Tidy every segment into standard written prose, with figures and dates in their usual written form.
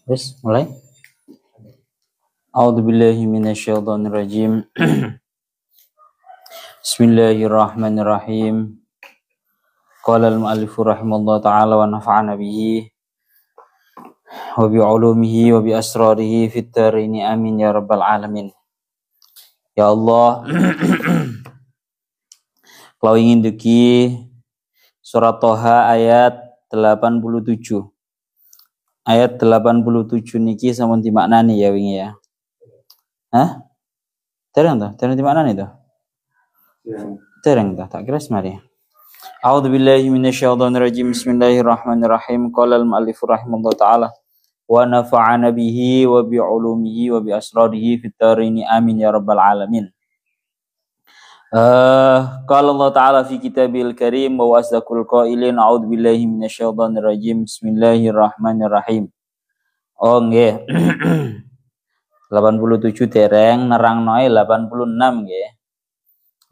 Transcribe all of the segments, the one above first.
Terus mulai. A'udzubillahi minasyaitonirrajim. Bismillahirrahmanirrahim. Qala al-mu'allifu rahimallahu ta'ala wa nafa'ana bihi wa bi 'ulumihi wa bi asrarihi fid dharaini amin ya rabbal alamin. Ya Allah, kalau ingin dugi surat Toha ayat 87. Ayat 87 niki sampun dimaknani ya wingi ya. Hah? Terang toh? Terang dimaknani toh? Terang toh? Tak kira semari. A'udzubillahi minasyaitonirrajim. Bismillahirrahmanirrahim. Qala al-mu'allifu rahimallahu ta'ala wa nafa'ana bihi wa bi 'ulumihi wa bi asrarihi fid dharaini amin ya rabbal alamin. Qala Allah ta'ala fi kitabil karim wa asdaqul qailin a'udzubillahi minasyaitonirrajim. Bismillahirrahmanirrahim. Oh nggih. 87 dereng nerangnoe 86 nggih.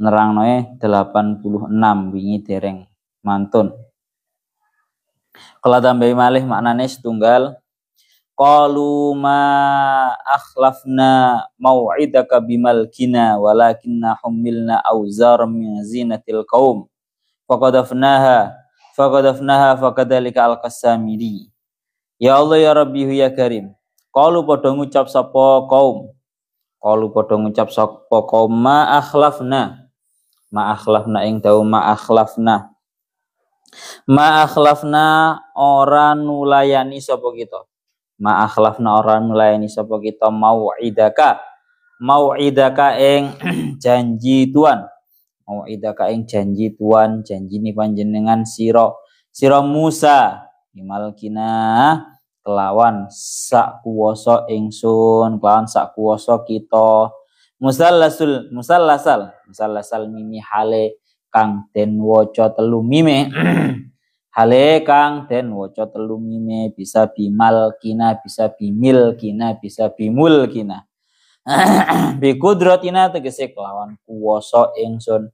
Nerangnoe 86 wingi dereng mantun. Kalau tambahi malih maknane setunggal. Qalu ma akhlafna mau'idaka bimalkina walakinna humilna awzar min zinatil qaum faqadafnaha faqadhalika al-qasamiri. Ya Allah ya Rabbi ya Karim. Qalu padha ngucap sapa kaum. Qalu padha ngucap sapa kaum ma akhlafna ing dawu ma akhlafna ora nulayani sapa kita. Ma akhlafna ora nulayani sapa kita mau'idaka ing janji Tuhan. Mau'idaka ing janji Tuhan, janjine panjenengan sira Musa bimalkina kelawan sak kuwasa ingsun, kelawan sak kuwasa kita. Musallasal mimi hale kang den waca telu mime. Hale kang den waca telu mime, bisa bimalkina, bisa bimilkina, bisa bimulkina. Bi kudratina tegese kelawan kuwasa ingsun.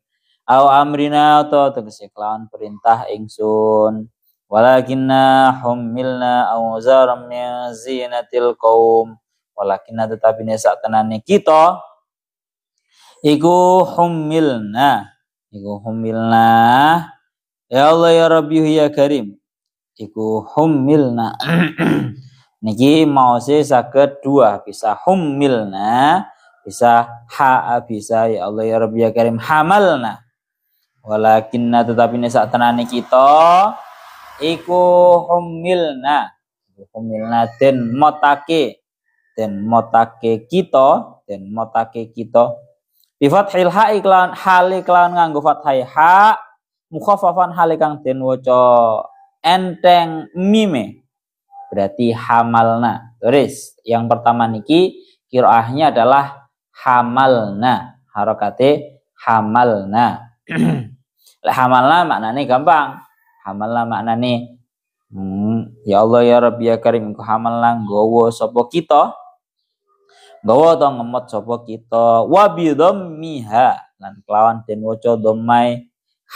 Au amrina atau tegese kelawan perintah ingsun. Walakinna humilna awzaram min zinatil qaum. Walakinna tetapi sak tenane kita iku humilna ya Allah ya Rabbi ya Karim iku humilna. Niki maose saged dua, bisa humilna, bisa bisa ya Allah ya Rabbi ya Karim hamalna. Walakinna tetapi sak tenane kita iku humilna den motake kita bi fathil ha iklan hale kelawan nganggo fathai ha mukhaffafan hale kang den waca enteng mime, berarti hamalna. Terus yang pertama niki qiraahnya adalah hamalna, harokate hamalna. Hamalna maknane gampang. Hamalna maknane ya Allah ya Rabbi ya Karim ku hamalna nggawa sapa kita. Nggawa to ngemot sapa kita. Wa bi dhammiha lan kelawan den waca dhammai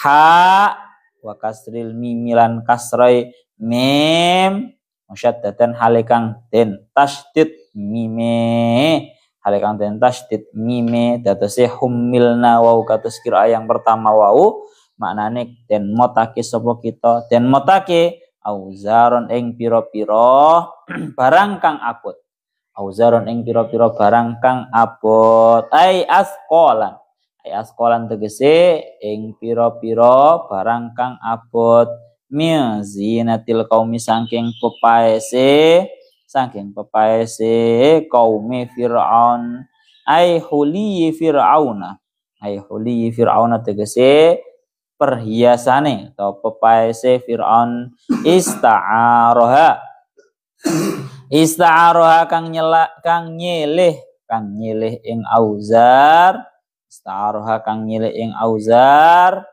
ha wa kasril mim lan kasrai mim musyaddatan halikang den tasydid mime, halikang den tasydid mime datose humilna wau kados kira yang pertama wau maknane den motake sapa kita, den motake auzaron ing pira-pira barang kang abot. Auzaron ing pira-pira barang kang abot. Ai asqalan tegese ing pira-pira barang kang abot. Min zinatil qaumi saking pepaese kaum Fir'aun. Ai huli Fir'auna tegese perhiasane atau pepaese Fir'aun. Ista'aroha kang nyilih ing auzar. Ista'aroha kang nyilih ing auzar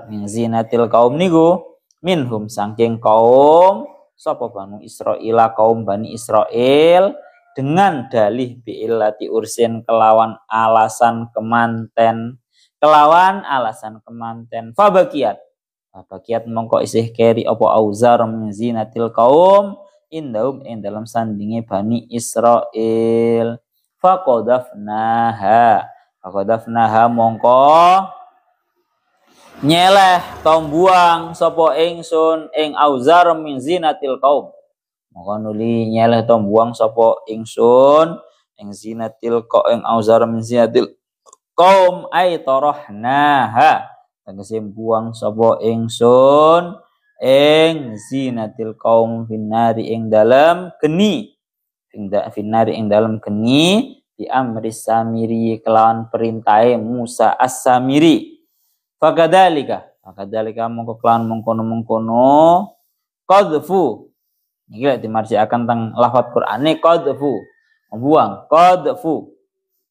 min zinatil kaum niku minhum saking kaum sapa Bani Israil, kaum Bani Israil, dengan dalih bi'illati ursin kelawan alasan kemanten. Fabakiat mongko isih keri apa auzar min zinatil kaum indahum ing dalam sandinge Bani Israil. Faqadafnaha mongko nyeleh tombuang sapa ingsun ing auzar min zinatil qaum. Mongko nuli nyeleh tombuang sapa ingsun ing zinatil qaum ing auzar min zinatil qaum ay tarahnaha. Tegese buang sapa ingsun ing zinatil qaum finnari ing dalam geni. Finnari ing dalam geni di amri Samiri kelawan perintahe Musa As-Samiri. Fakadalika mongko kelawan mengkono qadfu. Iki lek dimarjiakan teng lafaz Qur'ane qadfu, membuang qadfu.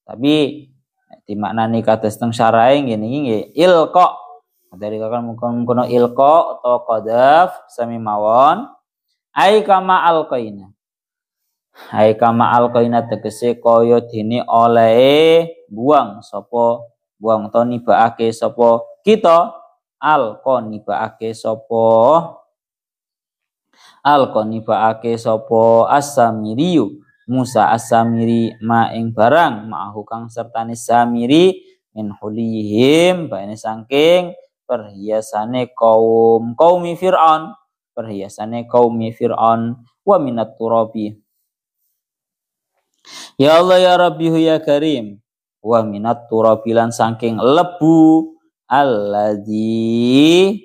Tapi dimaknani kados teng syarahe ngene iki nggih ilqa. Dari kan mengkono ilqa atau qadaf sami mawon ai kama alqaina. Hai kama alqaina tegese kaya dene olehe buang sapa buang to nibaake sapa kita alqonibaake sapa As-Samiriyu Musa As-Samiri ma ing barang ma'ahu kang sertane Samiri min hulihim baene saking perhiasane kaumi Fir'aun wa minat turabi. Ya Allah ya Rabbi ya Karim wa minat turabilan saking lebu alladzi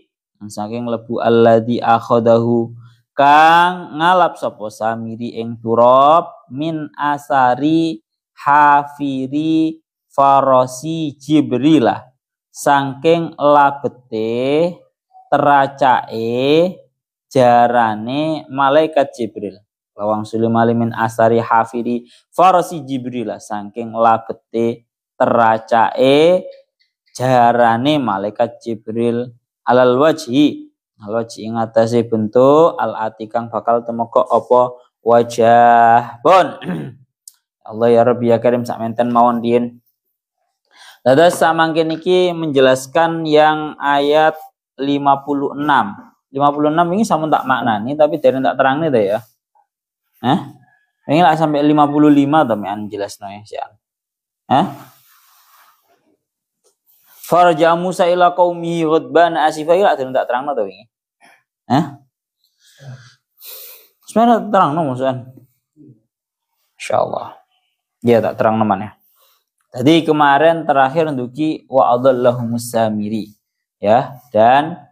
akhadahu kang ngalap sapa Samiri ing turab min asari hafiri farasi Jibrilah saking labete teracake jarane malaikat Jibril. Lawang sulimali min asari hafiri farasi Jibril saking labete teracake jarane malaikat Jibril alal wajhi ing atase bentuk al atikang bakal temeka apa wajah bon. Allah ya Rabbi ya Karim sakmenten mawon din. Dados samangke niki menjelaskan yang ayat 56. 56 ini sampun tak maknani tapi dereng tak terangne ta ya. Ini lah sampai 55 to men jelasno ya sian. Faraja Musa ila qaumi ghadban asifa ila dereng tak terangno to wingi. Sebenarnya terangno maksudnya. Insyaallah. Ya tak terangno maneh. Tadi kemarin terakhir nduki wa adallahu Samiri ya dan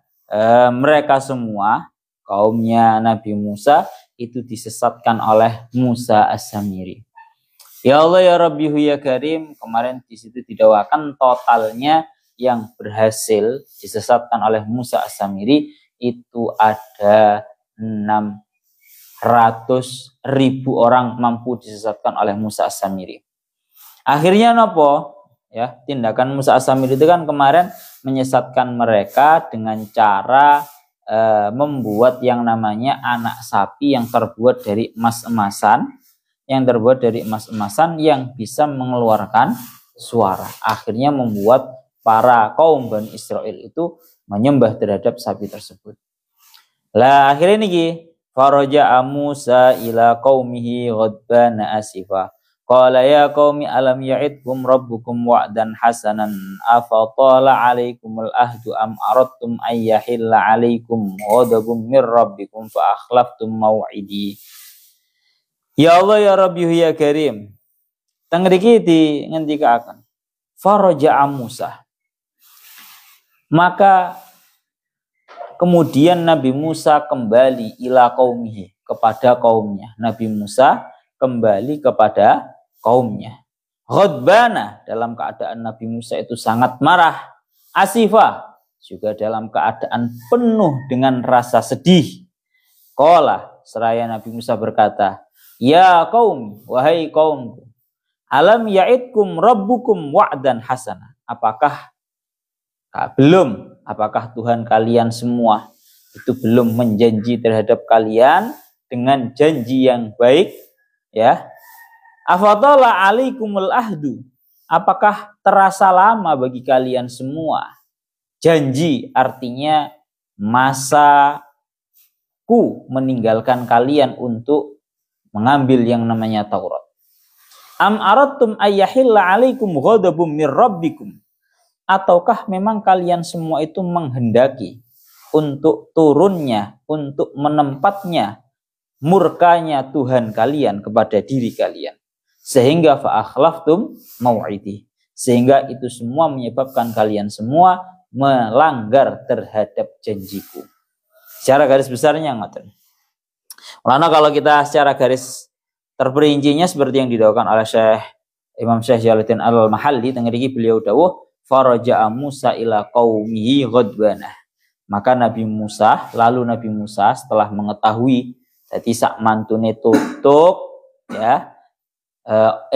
mereka semua kaumnya Nabi Musa itu disesatkan oleh Musa As-Samiri. Ya Allah ya Rabbi ya Karim, kemarin di situ didawakan totalnya yang berhasil disesatkan oleh Musa As-Samiri itu ada 600.000 orang mampu disesatkan oleh Musa As-Samiri. Akhirnya nopo? Ya, tindakan Musa As-Samiri itu kan kemarin menyesatkan mereka dengan cara membuat yang namanya anak sapi yang terbuat dari emas-emasan, yang bisa mengeluarkan suara. Akhirnya membuat para kaum Bani Israel itu menyembah terhadap sapi tersebut. Lah akhirnya niki faraja Musa ila qaumihi ghadbana asifa. Qala ya qaumi alam ya'idkum rabbukum wa'dan hasanan afatala 'alaikumul ahdu am aradtum ayyahilla 'alaikum ghadabun mir rabbikum fa akhlaftum mau'idi. Ya Allah ya Rabbi ya Karim. Teng mriki dingendikaken faraja Musa. Maka kemudian Nabi Musa kembali ila qaumihi kepada kaumnya. Nabi Musa kembali kepada kaumnya. Ghadbana dalam keadaan Nabi Musa itu sangat marah. Asifa juga dalam keadaan penuh dengan rasa sedih. Qala seraya Nabi Musa berkata, ya kaum, wahai kaumku, alam ya'idkum rabbukum wa'dan hasana. Apakah Tuhan kalian semua itu belum menjanji terhadap kalian dengan janji yang baik? Ya. Afadala alaikumul ahdu. Apakah terasa lama bagi kalian semua? Janji artinya masa ku meninggalkan kalian untuk mengambil yang namanya Taurat. Am aradtum ayyahilla alaikum ghadabum mir rabbikum. Ataukah memang kalian semua itu menghendaki untuk turunnya, untuk menempatnya murkanya Tuhan kalian kepada diri kalian. Sehingga fa'akhlaftum mau'idi. Sehingga itu semua menyebabkan kalian semua melanggar terhadap janjiku. Secara garis besarnya ngoten. Karena kalau kita secara garis terperincinya seperti yang didakwakan oleh Imam Syekh Jalaluddin Al-Mahalli, tengeriki beliau dawuh faraja'a Musa ila qaumihi ghadbanah. Maka Nabi Musa setelah mengetahui jadi sak mantune tutup ya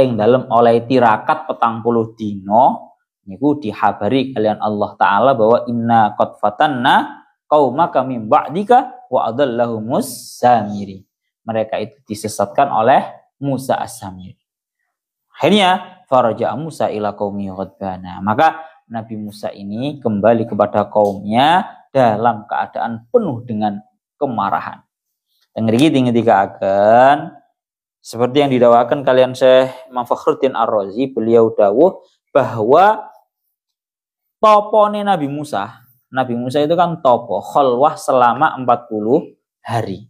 ing dalem oleh tirakat 40 dino niku dihabari kalian Allah taala bahwa inna qad fatanna qaumaka min ba'dika wa adallahumus samiri. Mereka itu disesatkan oleh Musa as-Samiri. Akhirnya faraja Musa ila qaumi ghadbana. Maka Nabi Musa ini kembali kepada kaumnya dalam keadaan penuh dengan kemarahan. Dan ketika akan seperti yang didakwakan kalian Syekh Imam Fakhruddin Ar-Razi, beliau dawuh bahwa topone Nabi Musa itu kan topo khalwah selama 40 hari.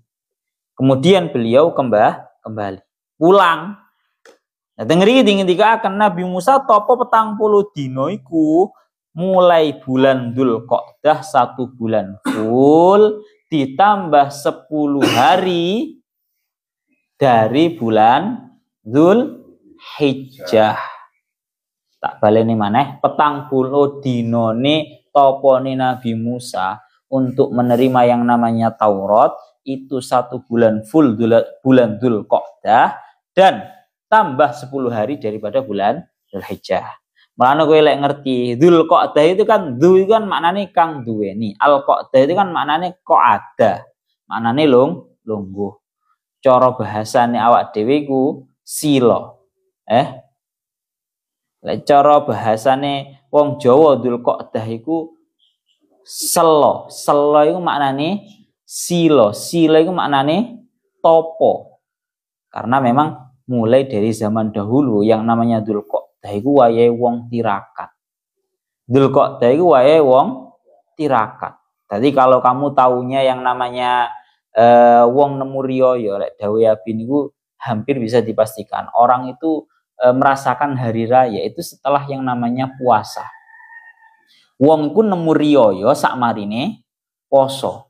Kemudian beliau kembali pulang. Nah, ketika akan Nabi Musa topo 40 dino iku mulai bulan Dzulqa'dah 1 bulan full ditambah 10 hari dari bulan Dzulhijjah. Tak baleni maneh 40 dinone topone Nabi Musa untuk menerima yang namanya Taurat itu 1 bulan full bulan Dzulqa'dah dan tambah 10 hari daripada bulan Dzulhijjah. Mulane kowe lek ngerti Dzulqa'dah itu kan dzu kan maknane kang duweni. Al-Qa'dah itu kan maknane qa'ada. Maknane lungguh. Cara bahasane awak dhewe iku sila. Lek cara bahasane wong Jawa Dzulqa'dah iku selo. Selo iku maknane sila. Sila iku maknane topo. Karena memang mulai dari zaman dahulu yang namanya Dzulqa'dah iku wayahe wong tirakat. Dzulqa'dah iku wayahe wong tirakat. Jadi kalau kamu taunya yang namanya wong nemu riyaya lek dawuh Abi niku hampir bisa dipastikan orang itu merasakan hari raya itu setelah yang namanya puasa. Wong iku nemu riyaya sakmarine poso.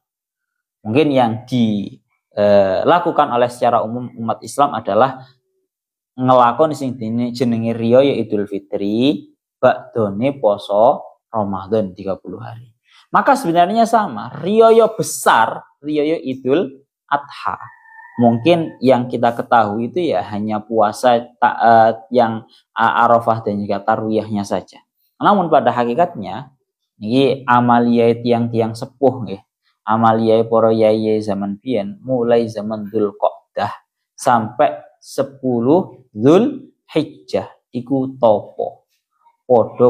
Mungkin yang dilakukan oleh secara umum umat Islam adalah ngelakoni sing jenenge riyaya Idul Fitri ba'done poso Ramadan 30 hari. Maka sebenarnya sama, riyaya besar, riyaya Idul Adha. Mungkin yang kita ketahui itu ya hanya puasa yang Arafah dan juga tarwiyahnya saja. Namun pada hakikatnya ini amaliyah tiang-tiang sepuh nggih. Amaliyah para yai zaman biyen mulai zaman Dzulqa'dah sampai 10 Dzulhijjah iku topo. Padha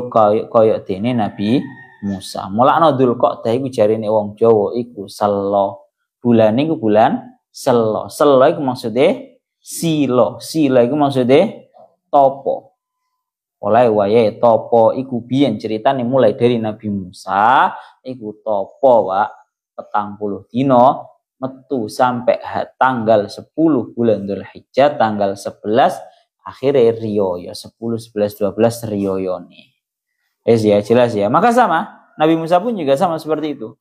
kaya dene Nabi Musa. Mulane Dzulqa'dah iku jarine wong Jawa iku selo. Bulan iku bulan selo. Selo iku maksude sila. Sila iku maksude topo. Oleh wayahe topo iku biyen ceritane mulai dari Nabi Musa iku topo Pak 40 dino metu sampai tanggal 10 bulan Dzulhijjah tanggal 11 akhirnya riyaya 10 11 12 riyayane. Ya jelas ya. Maka sama Nabi Musa pun juga sama seperti itu.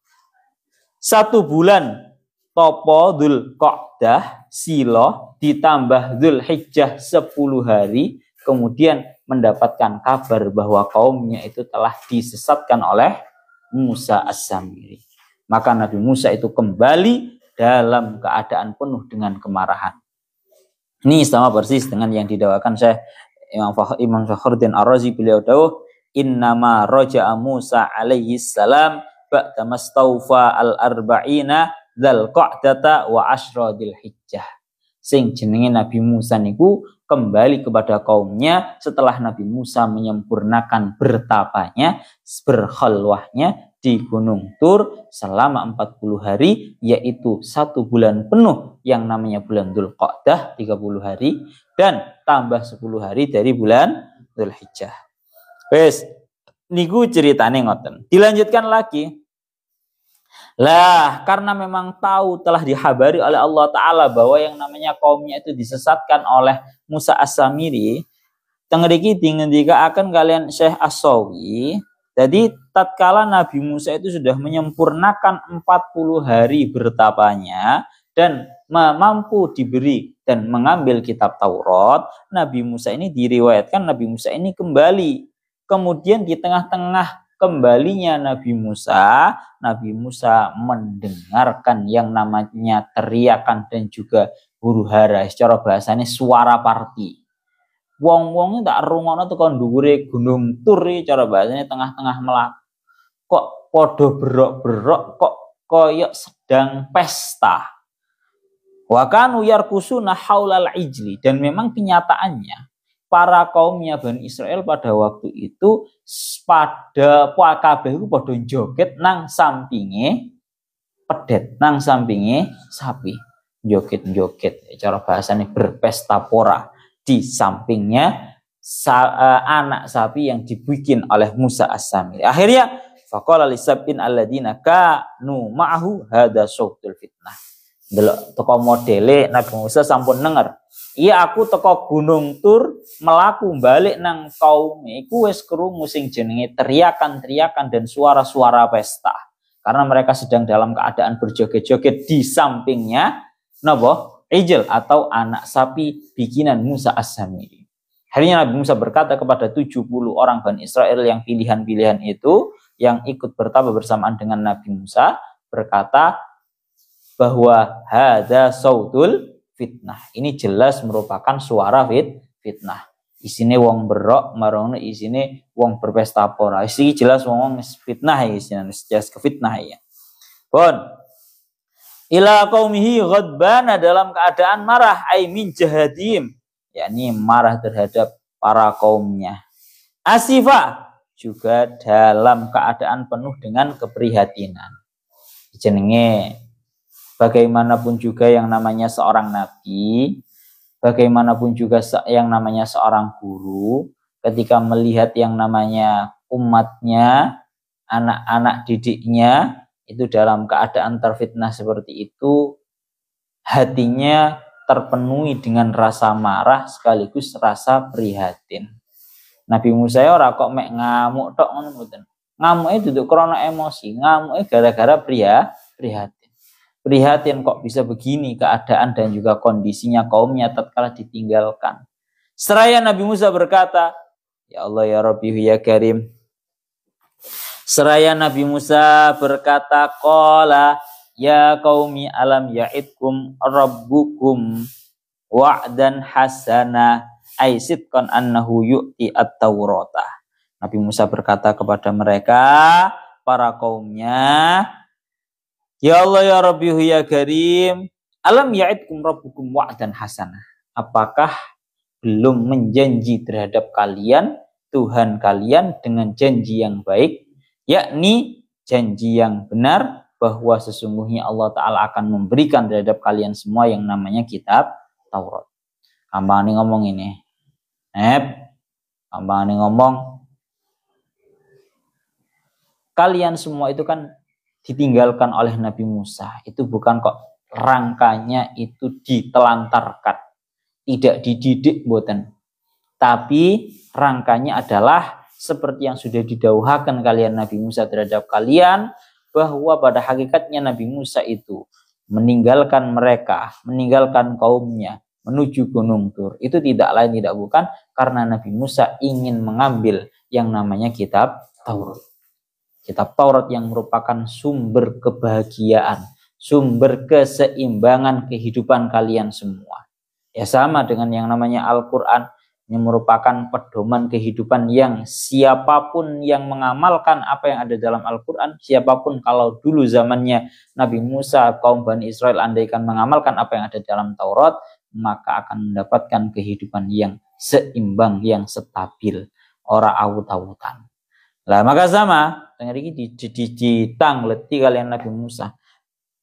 1 bulan topo Dzulqa'dah sila ditambah Dzulhijjah 10 hari kemudian mendapatkan kabar bahwa kaumnya itu telah disesatkan oleh Musa as-Samiri. Maka Nabi Musa itu kembali dalam keadaan penuh dengan kemarahan. Ini sama persis dengan yang didakwakan Syekh Imam Fakhruddin Ar-Razi, beliau dawuh innama raja'a Musa alaihi salam ba'da mastawfa al-arba'ina dzulqa'data wa asyra dzulhijjah. sing jenenge Nabi Musa niku kembali kepada kaumnya setelah Nabi Musa menyempurnakan bertapanya, berkhalwahnya di Gunung Tur selama 40 hari, yaitu 1 bulan penuh yang namanya bulan Dzulqa'dah 30 hari dan tambah 10 hari dari bulan Dzulhijjah. Wes, niku ceritane ngoten. Dilanjutkan lagi. Lah, karena memang tahu telah dihabari oleh Allah Ta'ala bahwa yang namanya kaumnya itu disesatkan oleh Musa As-Samiri, tengriki dingendika akan kalian Syekh As-Sawi. Jadi tatkala Nabi Musa itu sudah menyempurnakan 40 hari bertapanya dan mampu diberi dan mengambil kitab Taurat, Nabi Musa ini diriwayatkan Nabi Musa ini kembali. Kemudian di tengah-tengah kembalinya Nabi Musa mendengarkan yang namanya teriakan dan juga huru-hara, secara bahasanya suara parti. Wong-wong tak rungono tekan dhuwure Gunung Tur iki cara bahasane tengah-tengah melak. Kok podo berok-berok kok koyok sedang pesta. Wa kanu yarkusuna haulal ijli, dan memang kenyataannya para kaumnya Bani Israel pada waktu itu pada kabeh iku padha joget nang sampinge pedet, nang sampinge sapi. Joget-joget cara bahasane berpesta pora. Di sampingnya anak sapi yang dibikin oleh Musa As-Samiri. Akhirnya faqala lisabin alladzina kanu ma'ahu hada sautul fitnah. Delok teko modele Nabi Musa sampun denger. Iya aku teko Gunung Tur melaku balik nang kaum iku wis krungu sing jenenge teriakan-teriakan dan suara-suara pesta. Karena mereka sedang dalam keadaan berjoget-joget di sampingnya napa? Ijl atau anak sapi bikinan Musa As-Samiri. Akhirnya Nabi Musa berkata kepada 70 orang Bani Israel yang pilihan-pilihan itu, yang ikut bertapa bersamaan dengan Nabi Musa, berkata bahwa hada sautul fitnah. Ini jelas merupakan suara fitnah. Isine wong berok, marono isine wong berpesta pora. Isi jelas wong fitnah ya, isine jelas kefitnah ya. Pun ila qaumihi ghadbana, dalam keadaan marah, ay min jahadim, yakni marah terhadap para kaumnya. Asifa, juga dalam keadaan penuh dengan keprihatinan. Jenenge bagaimanapun juga yang namanya seorang nabi, bagaimanapun juga yang namanya seorang guru, ketika melihat yang namanya umatnya, anak-anak didiknya itu dalam keadaan terfitnah seperti itu, hatinya terpenuhi dengan rasa marah sekaligus rasa prihatin. Nabi Musa ora kok mek ngamuk tok ngono mboten. Ngamuke duduk krana emosi, ngamuke gara-gara prihatin. Prihatin kok bisa begini keadaan dan juga kondisinya kaumnya tatkala ditinggalkan. Seraya Nabi Musa berkata, ya Allah ya Rabbi ya Karim. Seraya Nabi Musa berkata, qala ya qaumi alam ya'idkum rabbukum wa'dan hasana ay sidqan annahu yu'ti at-taurata. Nabi Musa berkata kepada mereka, para kaumnya, ya Allah ya Rabbi ya Karim, alam ya'idkum rabbukum wa'dan hasana. Apakah belum menjanji terhadap kalian, Tuhan kalian dengan janji yang baik, yakni janji yang benar bahwa sesungguhnya Allah Ta'ala akan memberikan terhadap kalian semua yang namanya kitab Taurat. Gampang nih ngomong ini. Gampang nih ngomong. Kalian semua itu kan ditinggalkan oleh Nabi Musa. Itu bukan kok rangkanya itu ditelantarkan. Tidak dididik mboten. Tapi rangkanya adalah seperti yang sudah didauhakan kalian Nabi Musa terhadap kalian, bahwa pada hakikatnya Nabi Musa itu meninggalkan mereka, meninggalkan kaumnya, menuju Gunung Tur. Itu tidak lain tidak bukan karena Nabi Musa ingin mengambil yang namanya kitab Taurat. Kitab Taurat yang merupakan sumber kebahagiaan, sumber keseimbangan kehidupan kalian semua. Ya sama dengan yang namanya Al-Quran, yang merupakan pedoman kehidupan yang siapapun yang mengamalkan apa yang ada dalam Al-Quran, siapapun kalau dulu zamannya Nabi Musa, kaum Bani Israel andaikan mengamalkan apa yang ada dalam Taurat, maka akan mendapatkan kehidupan yang seimbang, yang stabil, ora awut-awutan. Lah maka sama dengan ini ditang leti kalian Nabi Musa.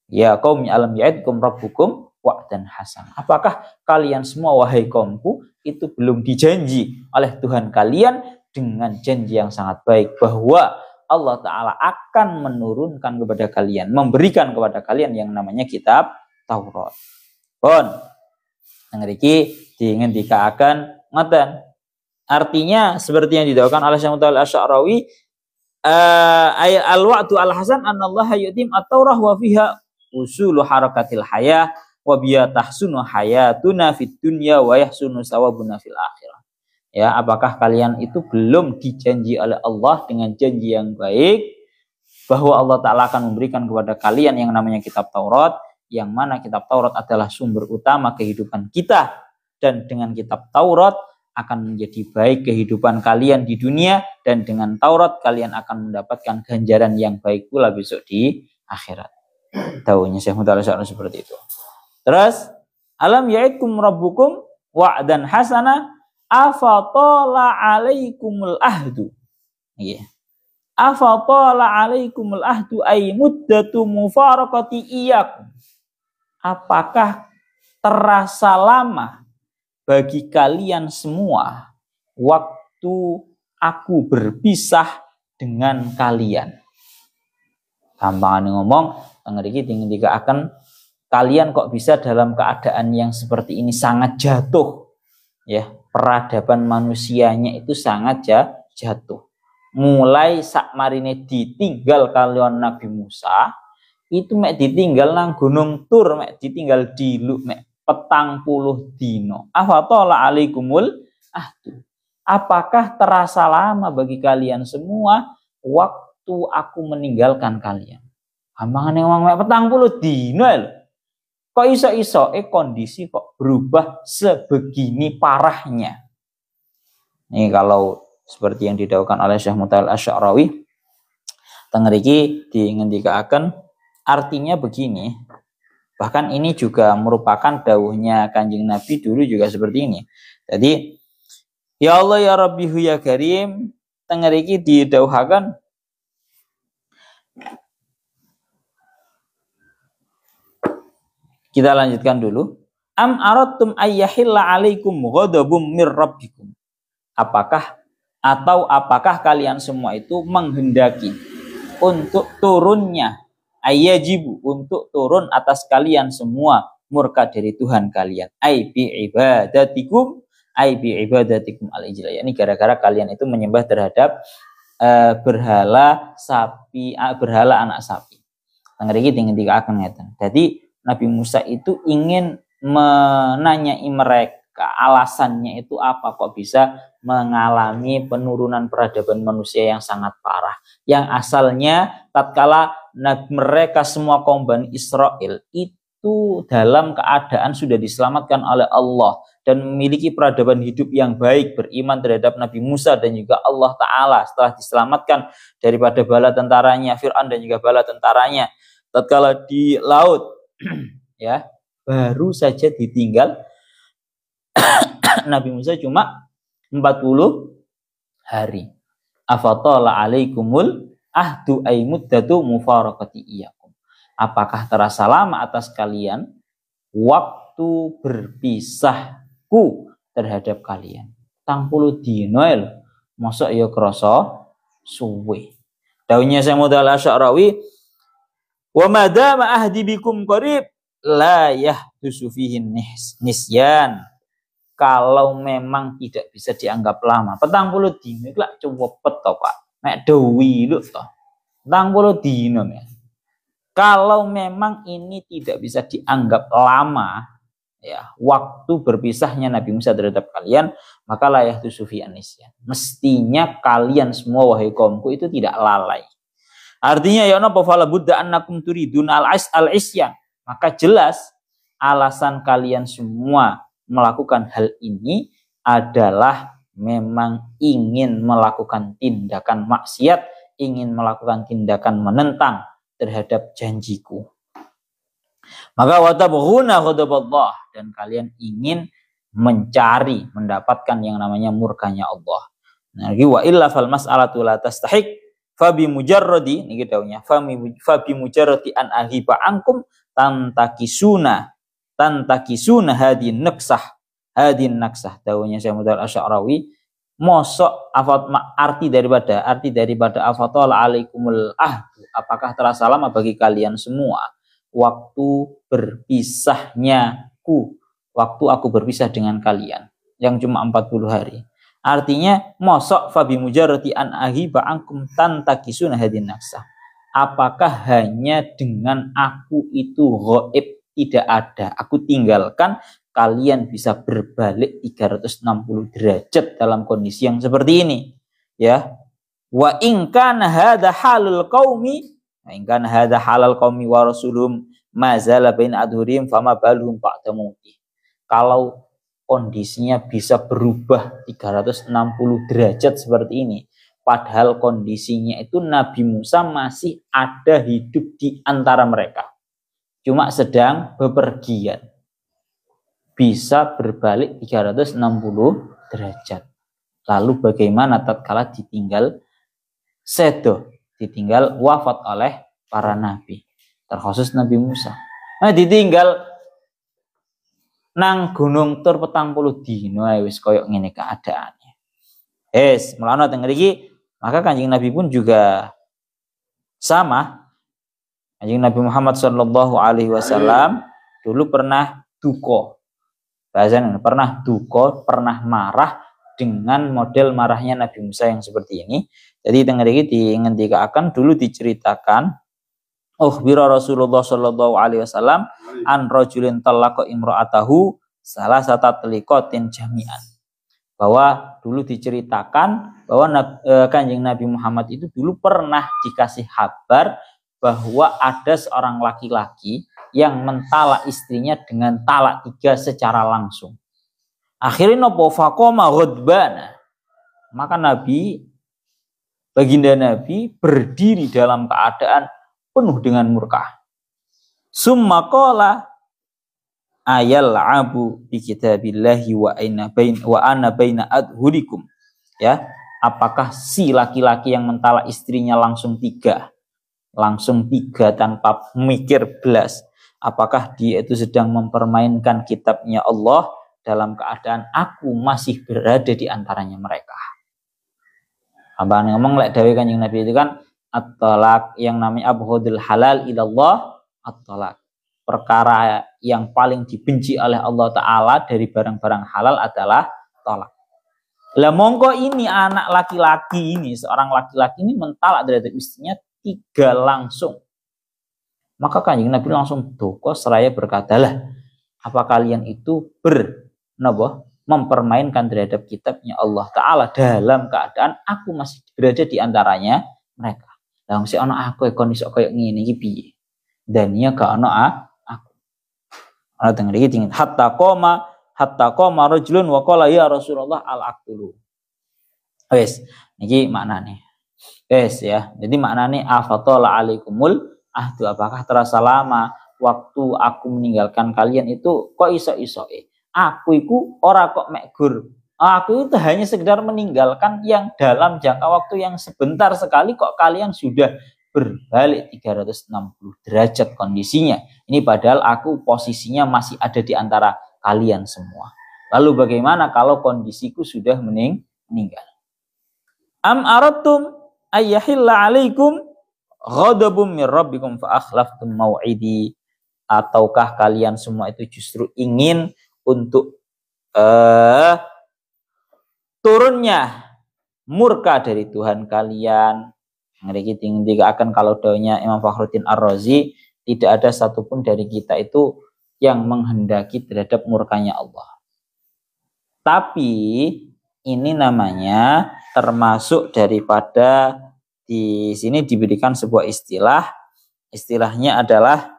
Ya qaumi alam ya'idkum rabbukum wa'dan hasan. Apakah kalian semua wahai kaumku itu belum dijanji oleh Tuhan kalian dengan janji yang sangat baik bahwa Allah Ta'ala akan menurunkan kepada kalian, memberikan kepada kalian yang namanya kitab Taurat. Pun ngeriki diingin dikaakan ngoten. Artinya seperti yang didakwakan oleh Syekh Mutawalli Asy'arawi, ayat al-wa'du al-hasan anallaha yutim at-taurah wa fiha usulu harakatil hayah wa biya tahsunu hayatuna fid dunya wa yahsunu sawabuna fil akhirah. Ya, apakah kalian itu belum dijanji oleh Allah dengan janji yang baik bahwa Allah Ta'ala akan memberikan kepada kalian yang namanya kitab Taurat, yang mana kitab Taurat adalah sumber utama kehidupan kita, dan dengan kitab Taurat akan menjadi baik kehidupan kalian di dunia, dan dengan Taurat kalian akan mendapatkan ganjaran yang baik pula besok di akhirat. Tahunya Syekh Mutawalli seperti itu. Terus alam ya'idkum rabbukum wa'dan hasana afatala alaikumul ahdu. Iya. Afatala alaikumul ahdu ay muddatu mufaraqati iyyakum. Apakah terasa lama bagi kalian semua waktu aku berpisah dengan kalian? Gampang ngomong, ngeriki tinggal akan kalian kok bisa dalam keadaan yang seperti ini sangat jatuh, ya, peradaban manusianya itu sangat jatuh. Mulai sak marine ditinggal kalian Nabi Musa, itu mek ditinggal nang Gunung Tur, mek ditinggal diluk mek 40 dino. Afatala alaikumul ahdu. Apakah terasa lama bagi kalian semua waktu aku meninggalkan kalian? Ambangane wong mek 40 dino lho. Kok iso-iso kondisi kok berubah sebegini parahnya. Nih kalau seperti yang didakwakan oleh Syekh Mutawalli Asy'arawi, tengeriki dingendikaken artinya begini. Bahkan ini juga merupakan dawuhnya Kanjeng Nabi dulu juga seperti ini. Jadi, ya Allah ya Rabbihu ya Karim, tengeriki didawuhaken kita lanjutkan dulu. Am aradtum ayyahilla alaikum ghadabum mir rabbikum. Apakah kalian semua itu menghendaki untuk turunnya ayyajibu, untuk turun atas kalian semua murka dari Tuhan kalian. Ai bi ibadatikum al-ijlah. Ini gara-gara kalian itu menyembah terhadap berhala anak sapi. Ngeriki tinggal akan ngeten. Jadi Nabi Musa itu ingin menanyai mereka alasannya itu apa kok bisa mengalami penurunan peradaban manusia yang sangat parah, yang asalnya tatkala mereka semua kaum Bani Israel itu dalam keadaan sudah diselamatkan oleh Allah dan memiliki peradaban hidup yang baik, beriman terhadap Nabi Musa dan juga Allah Ta'ala setelah diselamatkan daripada bala tentaranya Fir'aun dan juga bala tentaranya tatkala di laut ya, baru saja ditinggal Nabi Musa cuma 40 hari. Afatala alaikumul ahdu ay muddatu mufaraqati iyyakum. Apakah terasa lama atas kalian waktu berpisahku terhadap kalian? 40 dino lho. Mosok ya krasa suwe. Dawuhnya Syekh Mutawalli Asy'arawi, wa madama ahdi bikum qarib la yahdusu fihi nisyan. Kalau memang tidak bisa dianggap lama, 40 dino iku lak cepet to, Pak. Mek dewi lho to. 40 dino men. Kalau memang ini tidak bisa dianggap lama, ya, waktu berpisahnya Nabi Musa terhadap kalian, maka la yahdusu fihi nisyan. Mestinya kalian semua wahai kaumku itu tidak lalai. Artinya ya napa fala budda annakum turidun al-isyan. Maka jelas alasan kalian semua melakukan hal ini adalah memang ingin melakukan tindakan maksiat, ingin melakukan tindakan menentang terhadap janjiku. Maka watabghuna ghadaballah, dan kalian ingin mencari, mendapatkan yang namanya murkanya Allah. Nah, wa illa fal mas'alatu la tastahiq fa bi mujarradi niki dawuhnya fa bi mujarradi an ahiba ankum tantakisuna hadin naksah dawuhnya Syekh Mudal Asy'arawi. Mosok arti daripada afatol alaikumul ahdu, apakah terasa lama bagi kalian semua waktu aku berpisah dengan kalian yang cuma 40 hari. Artinya mosok fabi mujarrati an ahiba ankum tantakisuna hadin naksah, apakah hanya dengan aku itu ghaib, tidak ada, aku tinggalkan, kalian bisa berbalik 360 derajat dalam kondisi yang seperti ini, ya. Wa in kana hadza halul qaumi wa rasulum mazala bain adhurim fama balhum ba'da mauti. Kalau kondisinya bisa berubah 360 derajat seperti ini, padahal kondisinya itu Nabi Musa masih ada hidup di antara mereka, cuma sedang bepergian, bisa berbalik 360 derajat. Lalu bagaimana tatkala ditinggal wafat oleh para nabi, terkhusus Nabi Musa. Nah, ditinggal nang Gunung Tur 40 dino wis koyok ngene keadaannya. Melana teng mriki, maka Kanjeng Nabi pun juga sama. Kanjeng Nabi Muhammad sallallahu alaihi wasallam dulu pernah duka. Bahasanya pernah marah dengan model marahnya Nabi Musa yang seperti ini. Jadi teng mriki diingendikaken dulu diceritakan bira Rasulullah sallallahu alaihi wasallam an rajulin talaqa imra'atahu salasata taliqatin jami'an. Bahwa dulu diceritakan bahwa Kanjeng Nabi Muhammad itu dulu pernah dikasih kabar bahwa ada seorang laki-laki yang mentalak istrinya dengan talak 3 secara langsung. Akhirnya nopo faqoma ghadbana. Maka baginda Nabi berdiri dalam keadaan penuh dengan murka. Summa qala ayal abu bi kitabillahi wa ana baina adhurikum. Ya, apakah si laki-laki yang mentalak istrinya langsung tiga tanpa mikir belas, apakah dia itu sedang mempermainkan kitabnya Allah dalam keadaan aku masih berada di antaranya mereka. Abang ngomong lek dawuh Kanjeng Nabi itu kan at-talaq, yang namanya abghadul halal ilallah at-talaq. Perkara yang paling dibenci oleh Allah Ta'ala dari barang-barang halal adalah talak. Lah mongko ini anak laki-laki ini, seorang laki-laki ini mentalak dari istrinya 3 langsung. Maka Kanjeng Nabi langsung duka seraya berkatalah, apa kalian itu mempermainkan terhadap kitabnya Allah Ta'ala dalam keadaan aku masih berada di antaranya mereka. Lah si ana aku kon iso koyo ngene iki piye? Dan ya gak ana aku. Ana teng mriki dingin hatta qoma rajulun wa qala ya Rasulullah al-aqtulu. Wes, niki maknane. Wes ya. Jadi maknane afatala alaikumul ahdu, apakah terasa lama waktu aku meninggalkan kalian itu kok iso-isoe. Aku iku ora kok mek gur. Aku itu hanya sekedar meninggalkan yang dalam jangka waktu yang sebentar sekali kok kalian sudah berbalik 360 derajat kondisinya. Ini padahal aku posisinya masih ada di antara kalian semua. Lalu bagaimana kalau kondisiku sudah meninggal? Am aradtum ayyahilla alaikum ghadabum mir rabbikum fa akhlaftum mau'idi, ataukah kalian semua itu justru ingin untuk turunnya murka dari Tuhan kalian? Mari kita akan kalau dawuhnya Imam Fakhruddin Ar-Razi, tidak ada satupun dari kita itu yang menghendaki terhadap murkanya Allah. Tapi ini namanya termasuk daripada di sini diberikan sebuah istilah. Istilahnya adalah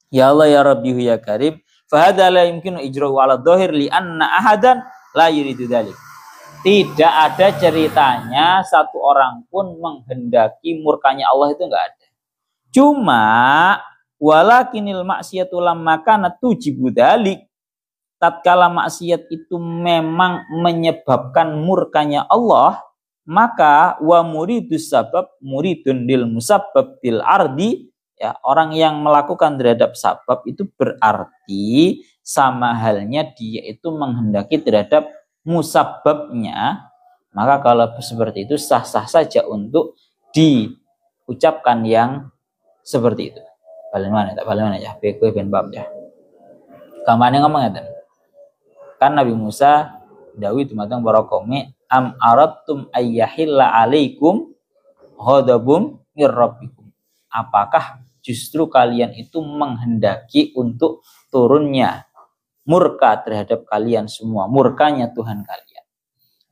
ya Allah ya Rabbi ya Karim, fa hadza la yumkinu ijra'u 'ala dhahir li anna ahadan la yuridu dzalik. Tidak ada ceritanya satu orang pun menghendaki murkanya Allah, itu enggak ada. Cuma Walakinil maksiyatu lamma kanat tujibu dzalik. Tatkala maksiat itu memang menyebabkan murkanya Allah, maka wa muridus sabab muridun lil musabbab bil ardi, ya, orang yang melakukan terhadap sabab itu berarti sama halnya dia itu menghendaki terhadap musabbabnya. Maka kalau seperti itu sah-sah saja untuk diucapkan yang seperti itu. Balen mana ya? Beko ben bab ya. Kamane ngomong ngeten. Kan Nabi Musa dawi dumateng para kaum, am aradtum ayyahilla alaikum ghadabum mir rabbikum. Apakah justru kalian itu menghendaki untuk turunnya murka terhadap kalian semua, murkanya Tuhan kalian?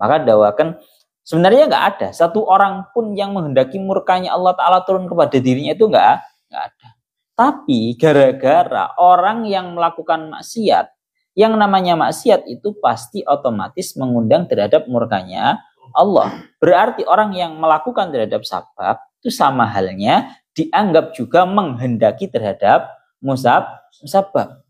Maka dakwakan sebenarnya enggak ada satu orang pun yang menghendaki murkanya Allah Ta'ala turun kepada dirinya, itu enggak ada. Tapi gara-gara orang yang melakukan maksiat, yang namanya maksiat itu pasti otomatis mengundang terhadap murkanya Allah. Berarti orang yang melakukan terhadap sabab itu sama halnya dianggap juga menghendaki terhadap musabab.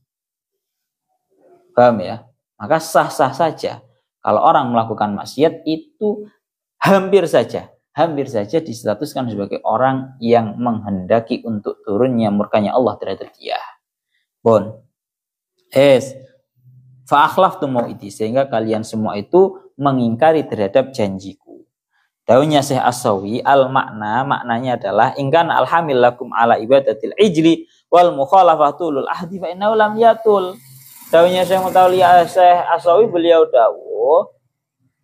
Paham ya? Maka sah-sah saja kalau orang melakukan maksiat itu hampir saja distatuskan sebagai orang yang menghendaki untuk turunnya murkanya Allah terhadap dia. Fa akhlaftum mau'idi, sehingga kalian semua itu mengingkari terhadap janjiku. Daunnya Syekh As-Sawi, maknanya adalah ingkan alhamil lakum ala ibadatil ijli wal mukhalafatul ahdi fa innahu lam yatul. Daunnya Syekh As-Sawi, beliau dawuh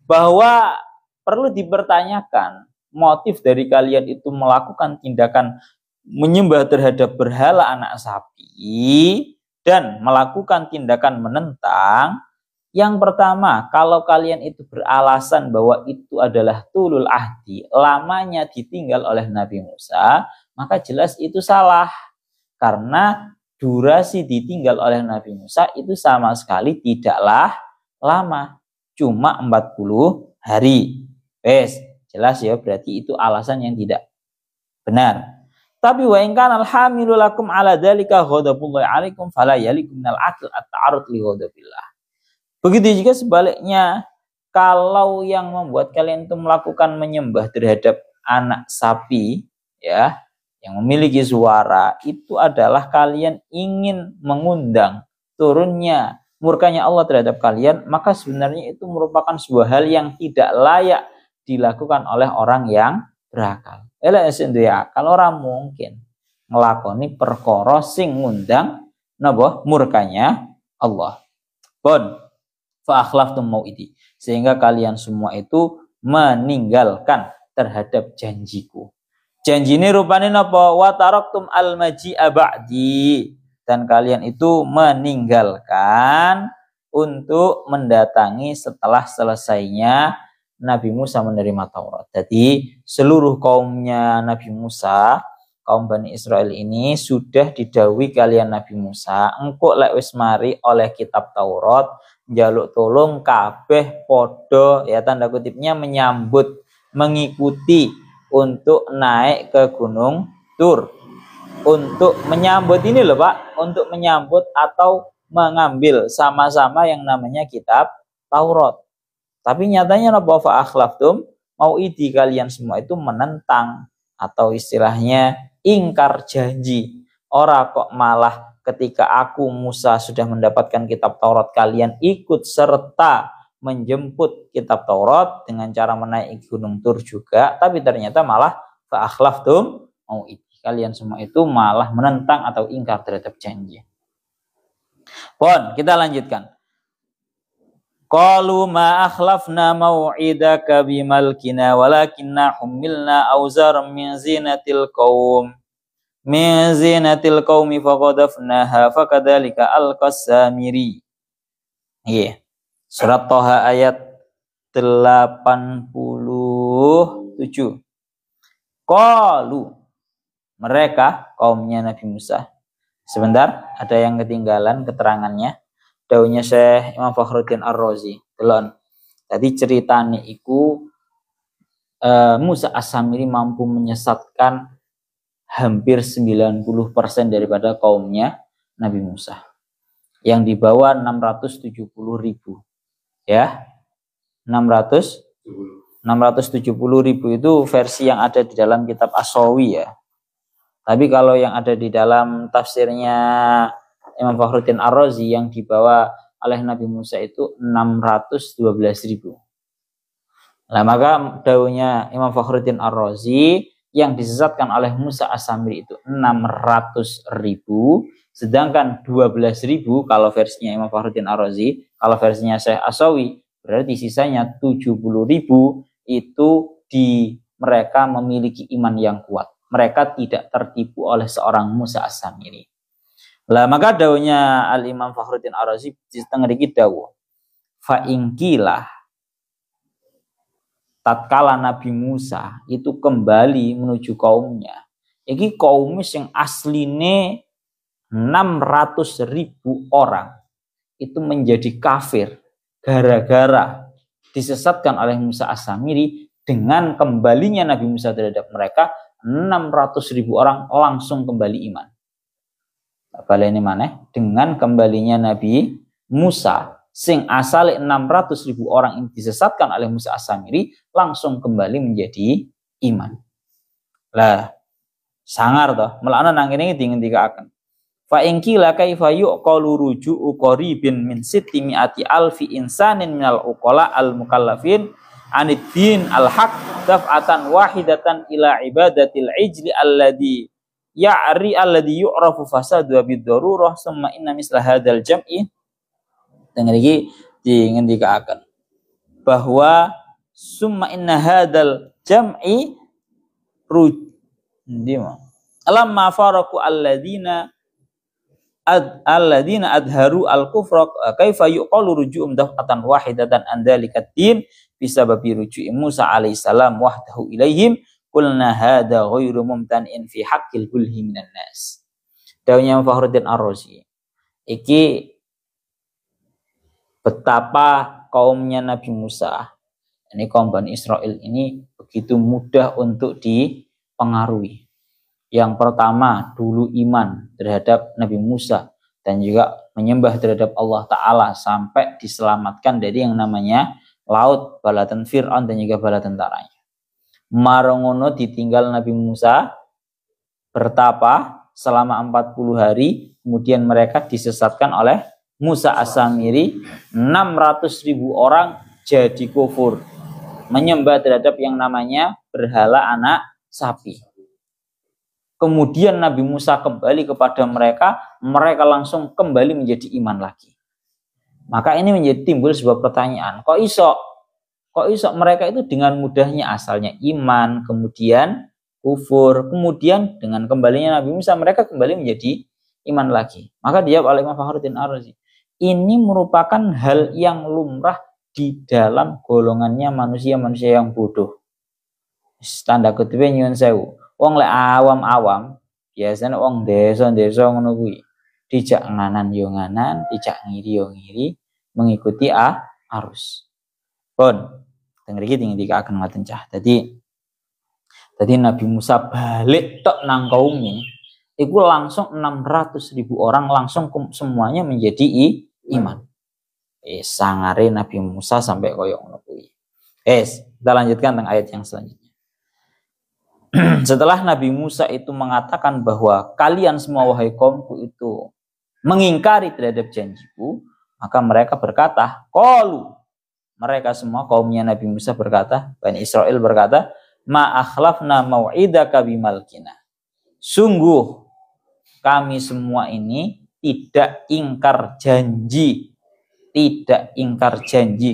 bahwa perlu dipertanyakan motif dari kalian itu melakukan tindakan menyembah terhadap berhala anak sapi dan melakukan tindakan menentang. Yang pertama, kalau kalian itu beralasan bahwa itu adalah tulul ahdi, lamanya ditinggal oleh Nabi Musa, maka jelas itu salah. Karena durasi ditinggal oleh Nabi Musa itu sama sekali tidaklah lama, cuma 40 hari. Jelas ya, berarti itu alasan yang tidak benar. Tapi wa in kana al-hamilu lakum ala dzalika ghadabullahi alaikum fala yalikum minal aql at-ta'arud li ghadabillah. Begitu juga sebaliknya, kalau yang membuat kalian itu melakukan menyembah terhadap anak sapi, ya, yang memiliki suara, itu adalah kalian ingin mengundang turunnya murkanya Allah terhadap kalian, maka sebenarnya itu merupakan sebuah hal yang tidak layak dilakukan oleh orang yang berakal. Kalau orang mungkin ngelakoni perkara sing ngundang napa murkanya Allah. Fa akhlaftum mau'idi, sehingga kalian semua itu meninggalkan terhadap janjiku. Janji ini rupane napa? Wa taraktum al-maji'a ba'di, dan kalian itu meninggalkan untuk mendatangi setelah selesainya Nabi Musa menerima Taurat. Jadi seluruh kaumnya Nabi Musa, kaum Bani Israel ini sudah didhawuhi kalian Nabi Musa, engko lek wis mari oleh kitab Taurat, njaluk tolong kabeh podo, ya tanda kutipnya menyambut, mengikuti untuk naik ke Gunung Tur. Untuk menyambut ini loh Pak, untuk menyambut atau mengambil sama-sama yang namanya kitab Taurat. Tapi nyatanya napa fa akhlaftum mau'idi, kalian semua itu menentang atau istilahnya ingkar janji. Ora kok malah ketika aku Musa sudah mendapatkan kitab Taurat, kalian ikut serta menjemput kitab Taurat dengan cara menaiki Gunung Tur juga, tapi ternyata malah fa akhlaftum mau'idi, kalian semua itu malah menentang atau ingkar terhadap janji. Kita lanjutkan. Qalu ma akhlafna mau'idaka bimalkina walakinna humilna awzaram min zinatil qaumi faqadafnaha fakadzalika al-qasamiri. Surat Thaha ayat 87. Qalu, mereka kaumnya Nabi Musa. Sebentar, ada yang ketinggalan keterangannya. Daunya Syekh Imam Fakhruddin Ar-Razi. Delon. Tadi ceritanya iku Musa As-Samiri mampu menyesatkan hampir 90% daripada kaumnya Nabi Musa. Yang di bawah 670.000. Ya. 670.000 itu versi yang ada di dalam kitab As-Sawi ya. Tapi kalau yang ada di dalam tafsirnya Imam Fakhruddin Ar-Razi yang dibawa oleh Nabi Musa itu 612.000. Nah, maka dawuhnya Imam Fakhruddin Ar-Razi yang disesatkan oleh Musa As-Samiri itu 600.000, sedangkan 12.000 kalau versinya Imam Fakhruddin Ar-Razi, kalau versinya Syekh As-Sawi berarti sisanya 70.000 itu mereka memiliki iman yang kuat. Mereka tidak tertipu oleh seorang Musa As-Samiri. Lah maka dawuhnya Al-Imam Fakhruddin Ar-Razi di setengah dikit dawuh. Fa ingkilah tatkala Nabi Musa itu kembali menuju kaumnya. Iki kaum yang asline 600.000 orang itu menjadi kafir gara-gara disesatkan oleh Musa As-Samiri. Dengan kembalinya Nabi Musa terhadap mereka, 600.000 orang langsung kembali iman. Baleni maneh, dengan kembalinya Nabi Musa sing asale 600.000 orang yang disesatkan oleh Musa As-Samiri langsung kembali menjadi iman. Lah sangar toh, melana nang kene dingendikaken. Fa ingkila kaifa yuqalu ruju'u qaribin min sittimi'ati alfi insanin minal uqala al mukallafin anid din al haq daf'atan wahidatan ila ibadatil ijli alladhi yu'rafu fasadu bid darurah summa inna misla hadzal jam'i. Dengan iki dingendikaken bahwa summa inna hadzal jam'i lamma faraku alladzina adharu al-kufra kaifa yuqalu ruju'um daf'atan wahidatan an dzalikat din bisababi ruju'i Musa alaihi salam wahdahu ilaihim qulna hadza ghairu mumtani'in fi haqqil bulhi minan nas. Dawuhnya Fakhruddin Ar-Razi. Iki betapa kaumnya Nabi Musa, ini kaum Bani Israel ini begitu mudah untuk dipengaruhi. Yang pertama dulu iman terhadap Nabi Musa dan juga menyembah terhadap Allah Ta'ala sampai diselamatkan dari yang namanya laut bala Fir'aun dan juga bala tentaranya. Marongono ditinggal Nabi Musa bertapa selama 40 hari, kemudian mereka disesatkan oleh Musa As-Samiri, 600.000 orang jadi kufur, menyembah terhadap yang namanya berhala anak sapi. Kemudian Nabi Musa kembali kepada mereka, mereka langsung kembali menjadi iman lagi. Maka ini menjadi timbul sebuah pertanyaan, kok iso mereka itu dengan mudahnya asalnya iman, kemudian kufur, kemudian dengan kembalinya Nabi Musa mereka kembali menjadi iman lagi. Maka dijawab oleh Imam Fakhruddin Ar-Razi, ini merupakan hal yang lumrah di dalam golongannya manusia-manusia yang bodoh. Tanda kutipnya nyuwun sewu. Wong lek awam-awam, biasanya wong desa-desa ngono kuwi. Dijak nganan yo nganan, dijak ngiri yo ngiri, mengikuti arus. Pun teng mriki dikakaken ngoten cah. Dadi Nabi Musa balik tok nang kaumnya, itu langsung 600.000 orang langsung semuanya menjadi iman. Sangare Nabi Musa sampai koyo ngono kuwi. Kita lanjutkan teng ayat yang selanjutnya. Setelah Nabi Musa itu mengatakan bahwa kalian semua wahai kaumku itu mengingkari terhadap janjiku, maka mereka berkata, qalu, mereka semua kaumnya Nabi Musa berkata, Bani Israel berkata, ma akhlafna mau'idaka bimalkina. Sungguh kami semua ini tidak ingkar janji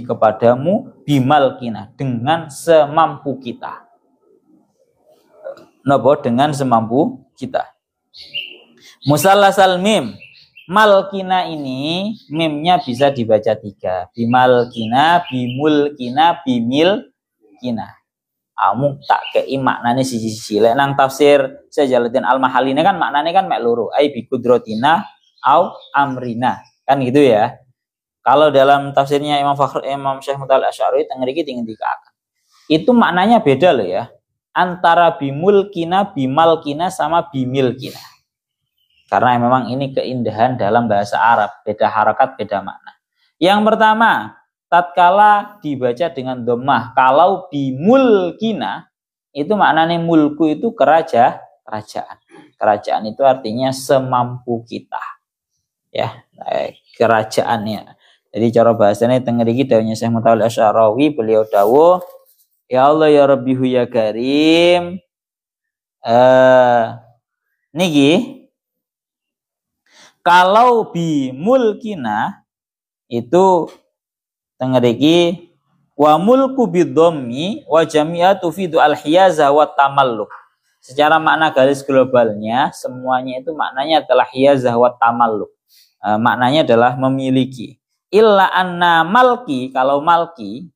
kepadamu bimalkina, dengan semampu kita. Dengan semampu kita. Musallasal mim. Malkina ini mimnya bisa dibaca 3. Bimalkina, bimulkina, bimilkina. Amu tak kei maknane siji-siji. Lek nang tafsir Jalaluddin Al-Mahali ini kan maknane kan mek loro. Ai bi qudratina au amrina. Kan gitu ya. Kalau dalam tafsirnya Imam Syekh Mutawalli Asy'ari teng mriki dingendikaken. Itu maknanya beda loh ya. antara bimulkina, bimalkina sama bimilkina. Karena memang ini keindahan dalam bahasa Arab, beda harakat, beda makna. Yang pertama, tatkala dibaca dengan dhammah, kalau bimulkina itu maknanya mulku itu kerajaan. Kerajaan itu artinya semampu kita. Ya, kerajaannya. Jadi cara bahasanya tengeriki dawuhnya Syekh Mutawalli Asy'arawi, beliau dawuh, ya Allah ya Rabbihu ya Karim. Niki kalau bimulkina itu tengeriki wa mulku bidhammi wa jami'atu fidu al-hiyaza wa tamalluk. Secara makna garis globalnya semuanya itu maknanya adalah hiyazah wa tamalluk. Maknanya adalah memiliki. Illa anna malki, kalau malki